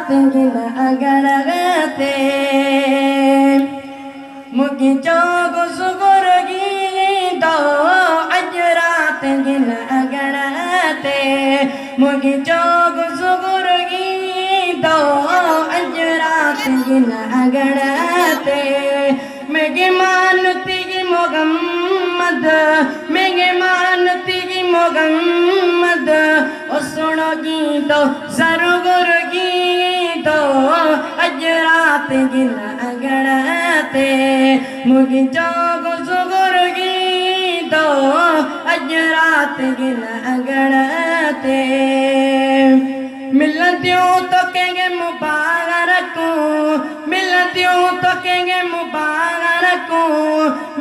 रात गिन अगणते मुगी चोग सुगुर गीतो अज रात गिन अगणते मुगी चोग सुगुर गीतो अज रात गिन अगणते मेगे मानती मोहम्मद मेगे मानती मोहम्मद ओ सुनो गीतो सरगुर गीतो अज रात गिन अगणते मुगी चोग सुगुर गीतो अज रात गिन अगणते मिलतियों तो कहेंगे मुबारक मिलतियों तो कहेंगे मुबारक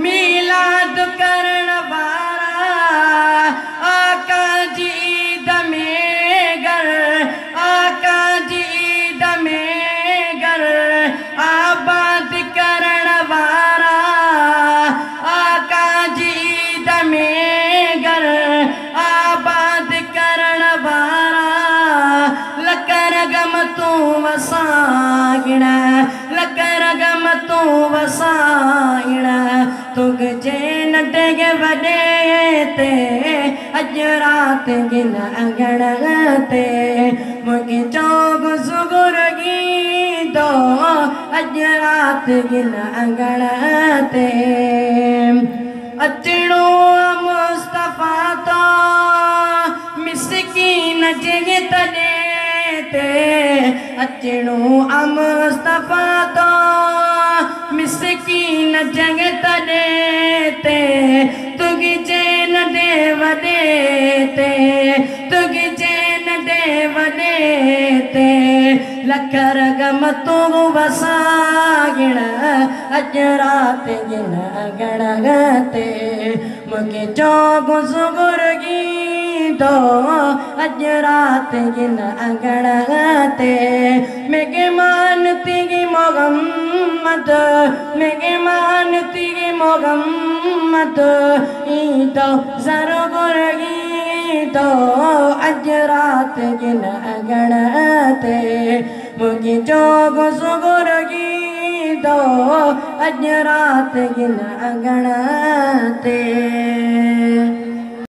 मिलाद करण वारा आका जी दमेगर आका जी दमेगर आबाद करण वारा आका जी दमेगर आबाद करण वारा लकर गम तू वसागिणा लकर गम तू वसागिणा तुग जे नटे वडे ते अज रात गिन अगणते मुगी चोग सुगुर गीतो अज रात गिन अगणते अचणो मुस्तफा तो मिसकीन जगे तने अचणो मुस्तफा तो मिसकीन जगे तने तुगी चैन दे वदे तुगी चैन दे वदे लकर गम तू वसागिण अज रात गिन अगणते मुगी चोग सुगुर गीतो अज रात गिन अगणते मेगे मानती मोहम्मद मेगे मानती मोहम्मद ईतो सरगुर गीतो अज रात गिन अगणते मुगी चोग सुगुर गीतो अज रात गिन अगणते।